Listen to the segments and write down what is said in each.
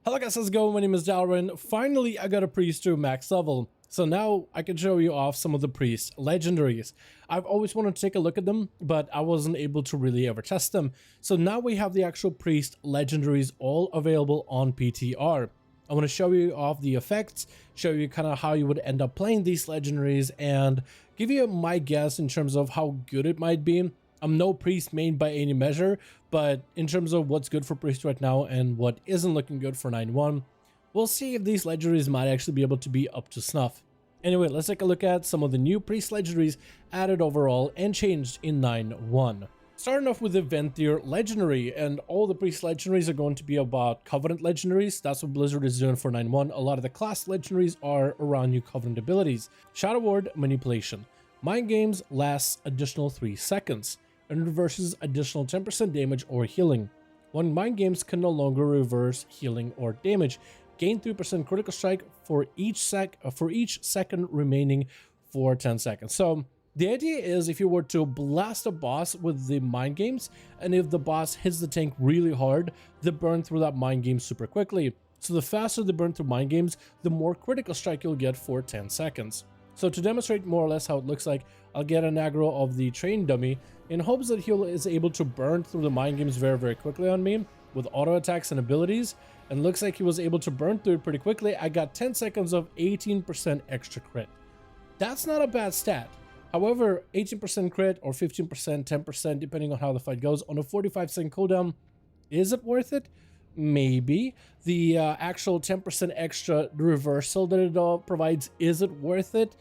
Hello guys, how's it going? My name is Dalaran. Finally, I got a priest to max level. So now I can show you off some of the priest legendaries. I've always wanted to take a look at them, but I wasn't able to really ever test them. So now we have the actual priest legendaries all available on PTR. I want to show you off the effects, show you kind of how you would end up playing these legendaries, and give you my guess in terms of how good it might be. I'm no priest main by any measure, but in terms of what's good for priest right now and what isn't looking good for 9.1, we'll see if these legendaries might actually be able to be up to snuff. Anyway, let's take a look at some of the new priest legendaries added overall and changed in 9.1. Starting off with the Venthyr legendary, and all the priest legendaries are going to be about Covenant legendaries. That's what Blizzard is doing for 9.1. A lot of the class legendaries are around new Covenant abilities. Shadow Ward Manipulation. Mind Games lasts additional 3 seconds and reverses additional 10% damage or healing. When Mind Games can no longer reverse healing or damage, gain 3% critical strike for each second remaining for 10 seconds. So the idea is if you were to blast a boss with the Mind Games, and if the boss hits the tank really hard, they burn through that Mind Game super quickly. So the faster they burn through Mind Games, the more critical strike you'll get for 10 seconds. So to demonstrate more or less how it looks like, I'll get an aggro of the train dummy in hopes that he is able to burn through the Mind Games very quickly on me with auto attacks and abilities, and looks like he was able to burn through it pretty quickly. I got 10 seconds of 18% extra crit. That's not a bad stat. However, 18% crit or 15%, 10%, depending on how the fight goes, on a 45-second cooldown, is it worth it? Maybe. The actual 10% extra reversal that it provides, is it worth it?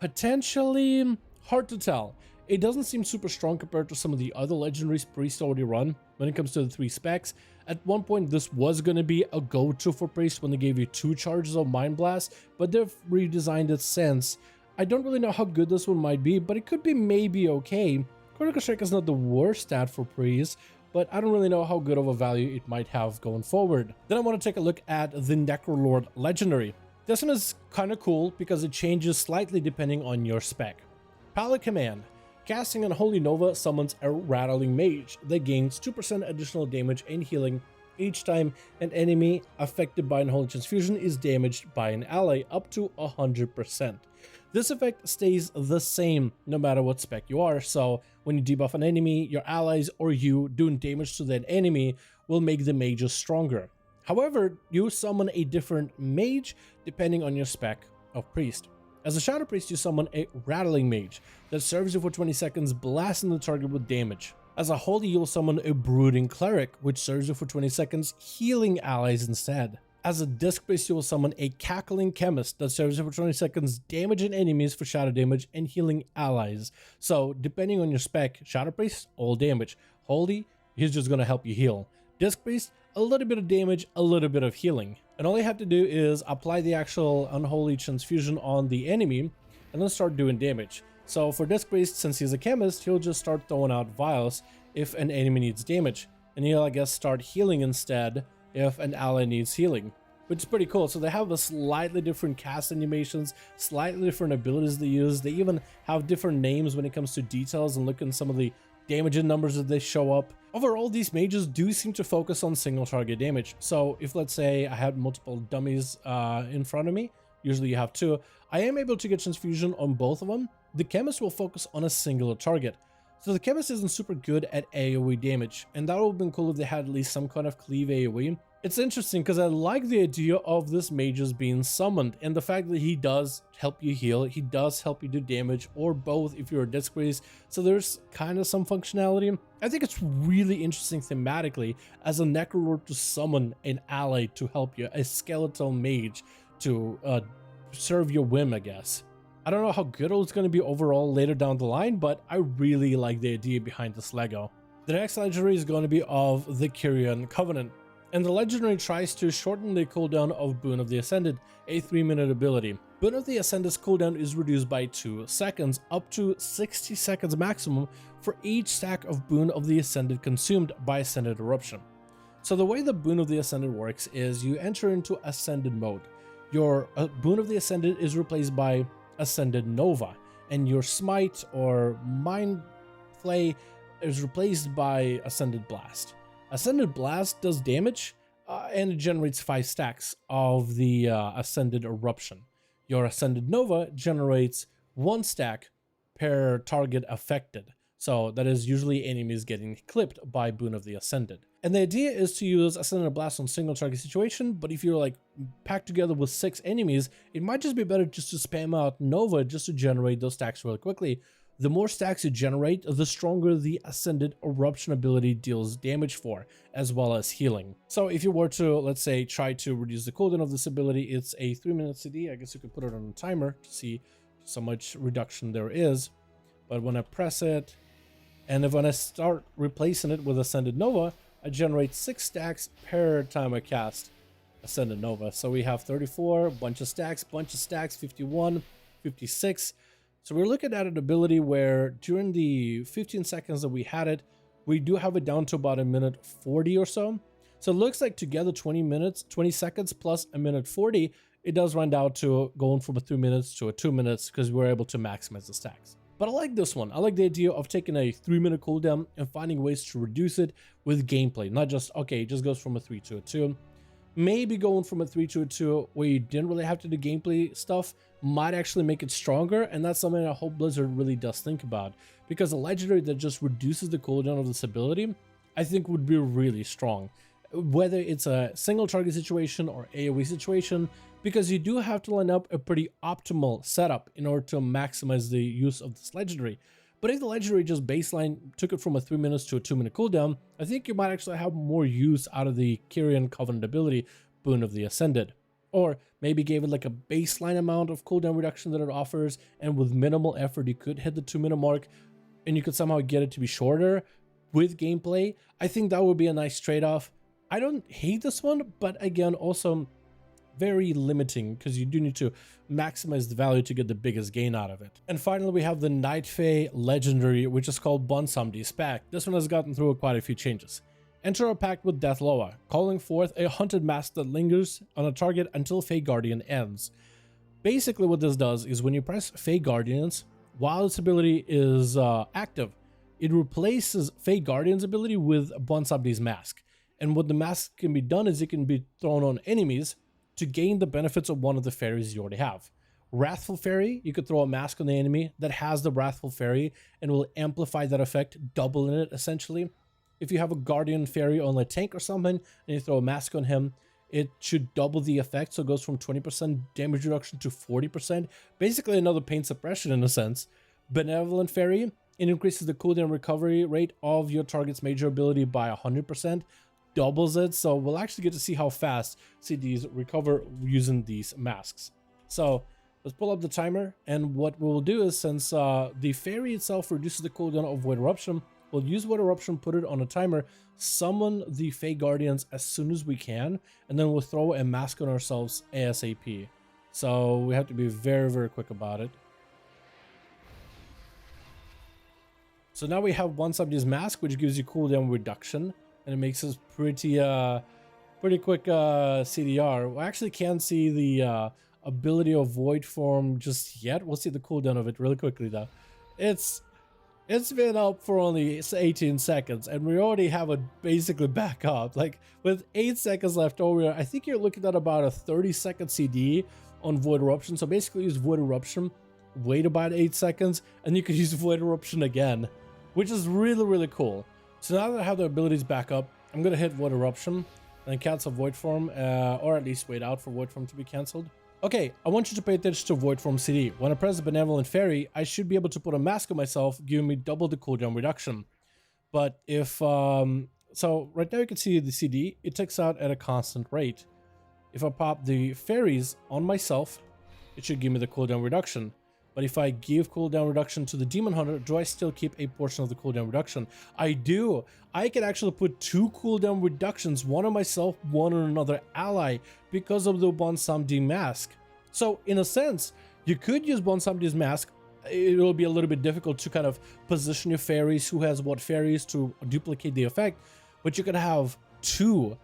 Potentially. Hard to tell. It doesn't seem super strong compared to some of the other legendaries priest already run when it comes to the 3 specs. At one point, this was going to be a go-to for priest when they gave you 2 charges of Mind Blast, but they've redesigned it since. I don't really know how good this one might be, but it could be maybe okay. Critical Strike is not the worst stat for priest, but I don't really know how good of a value it might have going forward. Then I want to take a look at the Necrolord legendary. This one is kind of cool because it changes slightly depending on your spec. Palette Command. Casting Unholy Nova summons a Rattling Mage that gains 2% additional damage and healing each time an enemy affected by Unholy Transfusion is damaged by an ally, up to 100%. This effect stays the same no matter what spec you are, so when you debuff an enemy, your allies or you doing damage to that enemy will make the mages stronger. However, you summon a different mage depending on your spec of priest. As a Shadow Priest, you summon a Rattling Mage that serves you for 20 seconds, blasting the target with damage. As a Holy, you'll summon a Brooding Cleric, which serves you for 20 seconds, healing allies instead. As a Disc Priest, you will summon a Cackling Chemist that serves you for 20 seconds, damaging enemies for shadow damage and healing allies. So, depending on your spec, Shadow Priest, all damage. Holy, he's just going to help you heal. Disc Priest, a little bit of damage, a little bit of healing. And all you have to do is apply the actual Unholy Transfusion on the enemy and then start doing damage. So for Disc Priest, since he's a chemist, he'll just start throwing out vials if an enemy needs damage. And he'll, I guess, start healing instead if an ally needs healing, which is pretty cool. So they have a slightly different cast animations, slightly different abilities they use. They even have different names when it comes to details and look at some of the damage and numbers that they show up. Overall, these mages do seem to focus on single target damage. So if, let's say, I had multiple dummies in front of me, usually you have 2, I am able to get transfusion on both of them. The chemist will focus on a singular target. So the chemist isn't super good at AoE damage, and that would have been cool if they had at least some kind of cleave AoE. It's interesting because I like the idea of this mages being summoned, and the fact that he does help you heal, he does help you do damage, or both if you're a Disc Priest, so there's kind of some functionality. I think it's really interesting thematically as a Necrolord to summon an ally to help you, a skeletal mage to serve your whim, I guess. I don't know how good it's going to be overall later down the line, but I really like the idea behind this Lego. The next legendary is going to be of the Kyrian Covenant, and the legendary tries to shorten the cooldown of Boon of the Ascended, a 3-minute ability. Boon of the Ascended's cooldown is reduced by 2 seconds, up to 60 seconds maximum for each stack of Boon of the Ascended consumed by Ascended Eruption. So the way the Boon of the Ascended works is you enter into Ascended mode. Your Boon of the Ascended is replaced by Ascended Nova, and your Smite or Mind Flay is replaced by Ascended Blast. Ascended Blast does damage, and it generates 5 stacks of the Ascended Eruption. Your Ascended Nova generates 1 stack per target affected. So that is usually enemies getting clipped by Boon of the Ascended. And the idea is to use Ascended Blast on single target situation, but if you're like packed together with 6 enemies, it might just be better just to spam out Nova just to generate those stacks really quickly. The more stacks you generate, the stronger the Ascended Eruption ability deals damage for, as well as healing. So if you were to, let's say, try to reduce the cooldown of this ability, it's a 3-minute CD. I guess you could put it on a timer to see how much reduction there is. But when I press it, and when I start replacing it with Ascended Nova, I generate 6 stacks per time I cast Ascended Nova. So we have 34, bunch of stacks, 51, 56. So we're looking at an ability where during the 15 seconds that we had it, we do have it down to about 1:40 or so. So it looks like together 20 seconds plus 1:40, it does run down to going from a 3 minutes to a 2 minutes because we're able to maximize the stacks. But I like this one. I like the idea of taking a 3-minute cooldown and finding ways to reduce it with gameplay. Not just, okay, it just goes from a 3 to a 2. Maybe going from a 3 to a 2 where you didn't really have to do gameplay stuff might actually make it stronger. And that's something I hope Blizzard really does think about. Because a legendary that just reduces the cooldown of this ability, I think would be really strong. Whether it's a single target situation or AoE situation, because you do have to line up a pretty optimal setup in order to maximize the use of this legendary. But if the legendary just baseline took it from a 3 minutes to a 2-minute cooldown, I think you might actually have more use out of the Kyrian Covenant ability, Boon of the Ascended. Or maybe gave it like a baseline amount of cooldown reduction that it offers, and with minimal effort you could hit the 2-minute mark, and you could somehow get it to be shorter with gameplay. I think that would be a nice trade-off. I don't hate this one, but again, also very limiting because you do need to maximize the value to get the biggest gain out of it. And finally, we have the Night Fae Legendary, which is called Bonsomdi's Pact. This one has gotten through quite a few changes. Enter a pact with Death Loa, calling forth a hunted mask that lingers on a target until Fae Guardian ends. Basically what this does is when you press Fae Guardians, while its ability is active, it replaces Fae Guardian's ability with Bonsomdi's Mask. And what the mask can be done is it can be thrown on enemies to gain the benefits of one of the fairies you already have. Wrathful Fairy, you could throw a mask on the enemy that has the Wrathful Fairy and will amplify that effect, doubling it essentially. If you have a Guardian Fairy on a tank or something and you throw a mask on him, it should double the effect, so it goes from 20% damage reduction to 40%. Basically another pain suppression in a sense. Benevolent Fairy, it increases the cooldown recovery rate of your target's major ability by 100%. Doubles it, so we'll actually get to see how fast CDs recover using these masks. So let's pull up the timer, and what we'll do is, since the fairy itself reduces the cooldown of Void Eruption, we'll use Void Eruption, put it on a timer, summon the Fae Guardians as soon as we can, and then we'll throw a mask on ourselves ASAP. So we have to be very, very quick about it. So now we have Bonsomdi's Mask, which gives you cooldown reduction. And it makes us pretty quick CDR. I actually can't see the ability of Void Form just yet. We'll see the cooldown of it really quickly though. It's been up for only 18 seconds and we already have it basically back up. Like with 8 seconds left over, I think you're looking at about a 30-second CD on Void Eruption. So basically use Void Eruption, wait about 8 seconds, and you can use Void Eruption again, which is really, really cool. So now that I have the abilities back up, I'm going to hit Void Eruption and cancel Void Form, or at least wait out for Void Form to be cancelled. Okay, I want you to pay attention to Void Form CD. When I press the Benevolent Fairy, I should be able to put a mask on myself, giving me double the cooldown reduction. But if, so right now you can see the CD, it ticks out at a constant rate. If I pop the fairies on myself, it should give me the cooldown reduction. But if I give cooldown reduction to the Demon Hunter, do I still keep a portion of the cooldown reduction? I do. I can actually put 2 cooldown reductions, one on myself, one on another ally, because of the Bonsomdi Mask. So in a sense, you could use Bonsomdi's Mask. It will be a little bit difficult to kind of position your fairies, who has what fairies, to duplicate the effect, but you could have 2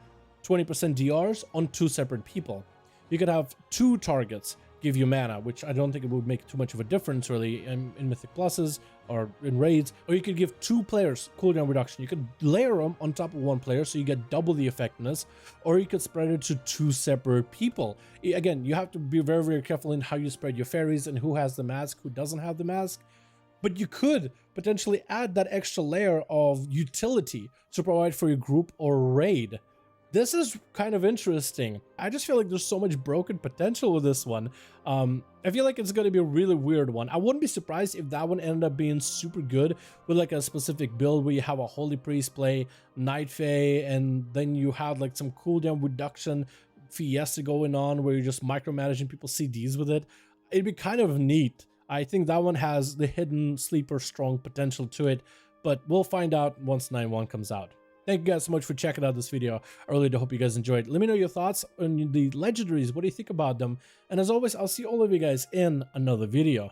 20% DRs on 2 separate people. You could have 2 targets, give you mana, which I don't think it would make too much of a difference really in Mythic Pluses or in raids. Or you could give 2 players cooldown reduction. You could layer them on top of 1 player so you get double the effectiveness, or you could spread it to 2 separate people. Again, you have to be very, very careful in how you spread your fairies and who has the mask, who doesn't have the mask. But you could potentially add that extra layer of utility to provide for your group or raid. This is kind of interesting. I just feel like there's so much broken potential with this one. I feel like it's going to be a really weird one. I wouldn't be surprised if that one ended up being super good with like a specific build where you have a Holy Priest play Night Fae, and then you have like some cooldown reduction fiesta going on where you're just micromanaging people's CDs with it. It'd be kind of neat. I think that one has the hidden sleeper strong potential to it, but we'll find out once 9.1 comes out. Thank you guys so much for checking out this video. I really do hope you guys enjoyed. Let me know your thoughts on the legendaries. What do you think about them? And as always, I'll see all of you guys in another video.